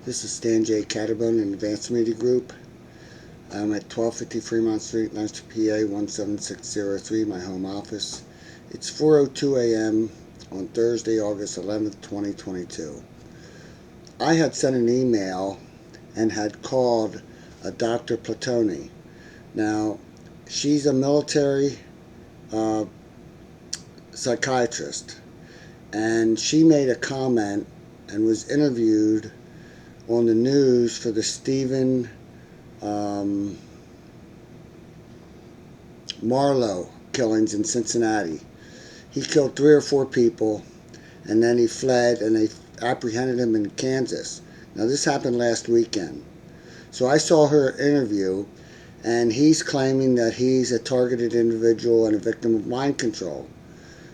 This is Stan J. Caterbone in Advanced Media Group. I'm at 1250 Fremont Street, Lancaster, PA 17603, my home office. It's 4:02 a.m. on Thursday, August 11th, 2022. I had sent an email and had called a Dr. Platoni. Now, she's a military psychiatrist, and she made a comment and was interviewed on the news for the Stephen Marlow killings in Cincinnati. He killed 3 or 4 people, and then he fled, and they apprehended him in Kansas. Now, this happened last weekend. So I saw her interview, and he's claiming that he's a targeted individual and a victim of mind control.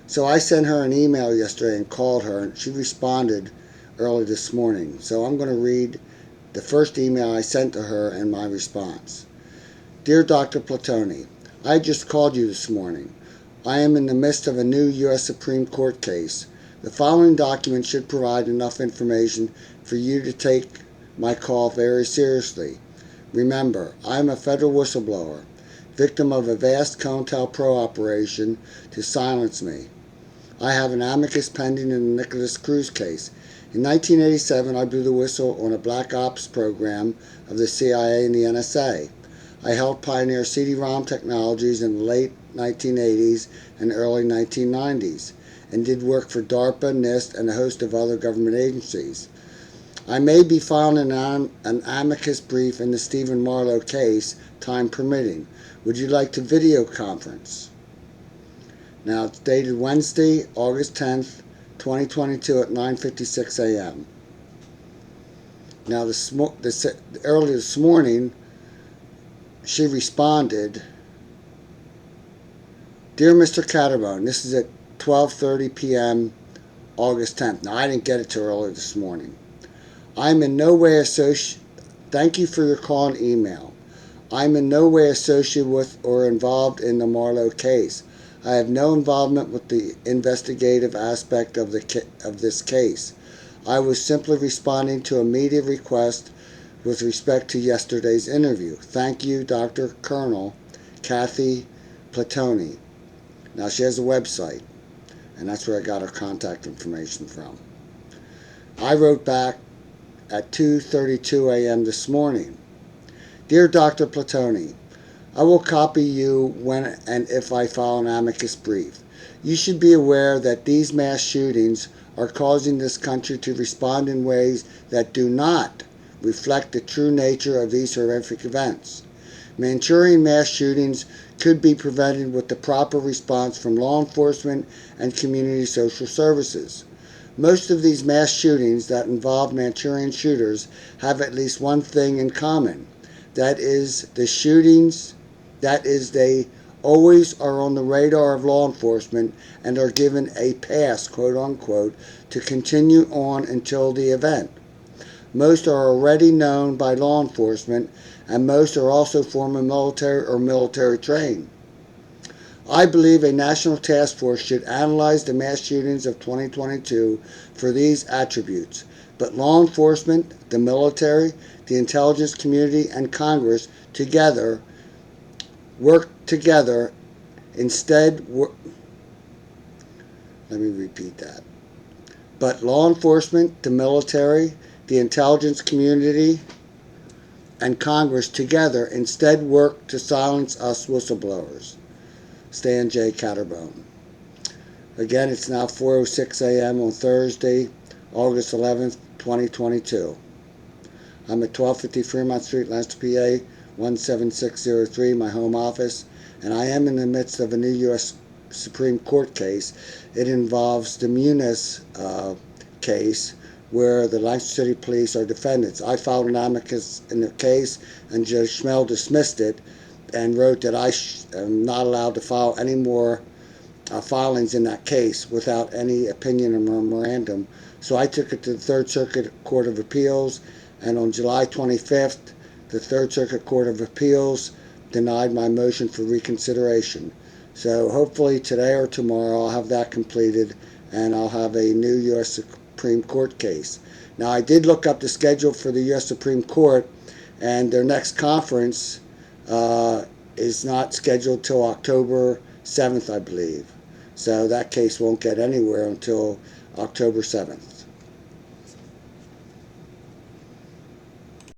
So I sent her an email yesterday and called her, and she responded early this morning. So I'm going to read the first email I sent to her and my response. Dear Dr. Platoni, I just called you this morning. I am in the midst of a new U.S. Supreme Court case. The following document should provide enough information for you to take my call very seriously. Remember, I am a federal whistleblower, victim of a vast COINTELPRO operation to silence me. I have an amicus pending in the Nicholas Cruz case. In 1987, I blew the whistle on a black ops program of the CIA and the NSA. I helped pioneer CD-ROM technologies in the late 1980s and early 1990s, and did work for DARPA, NIST, and a host of other government agencies. I may be filing an amicus brief in the Stephen Marlow case, time permitting. Would you like to video conference? Now, it's dated Wednesday, August 10th, 2022 at 9:56 a.m. Now, early this morning, she responded, Dear Mr. Caterbone, this is at 12:30 p.m. August 10th. Now, I didn't get it till early this morning. I'm in no way Thank you for your call and email. I'm in no way associated with or involved in the Marlow case. I have no involvement with the investigative aspect of this case. I was simply responding to a media request with respect to yesterday's interview. Thank you, Dr. Colonel Kathy Platoni. Now, she has a website, and that's where I got her contact information from. I wrote back at 2:32 a.m. this morning. Dear Dr. Platoni, I will copy you when and if I file an amicus brief. You should be aware that these mass shootings are causing this country to respond in ways that do not reflect the true nature of these horrific events. Manchurian mass shootings could be prevented with the proper response from law enforcement and community social services. Most of these mass shootings that involve Manchurian shooters have at least one thing in common. That is, they always are on the radar of law enforcement and are given a pass, quote unquote, to continue on until the event. Most are already known by law enforcement, and most are also former military or military trained. I believe a national task force should analyze the mass shootings of 2022 for these attributes, but law enforcement, the military, the intelligence community, and Congress work together. Let me repeat that. But law enforcement, the military, the intelligence community, and Congress together instead work to silence us whistleblowers. Stan J. Caterbone. Again, it's now 4:06 a.m. on Thursday, August 11th, 2022. I'm at 1250 Fremont Street, Lancaster, PA 17603, my home office, and I am in the midst of a new U.S. Supreme Court case. It involves the Muniz case, where the Lancaster City Police are defendants. I filed an amicus in the case, and Judge Schmel dismissed it and wrote that I am not allowed to file any more filings in that case without any opinion or memorandum. So I took it to the Third Circuit Court of Appeals, and on July 25th, the Third Circuit Court of Appeals denied my motion for reconsideration. So hopefully today or tomorrow I'll have that completed, and I'll have a new U.S. Supreme Court case. Now, I did look up the schedule for the U.S. Supreme Court, and their next conference is not scheduled till October 7th, I believe. So that case won't get anywhere until October 7th.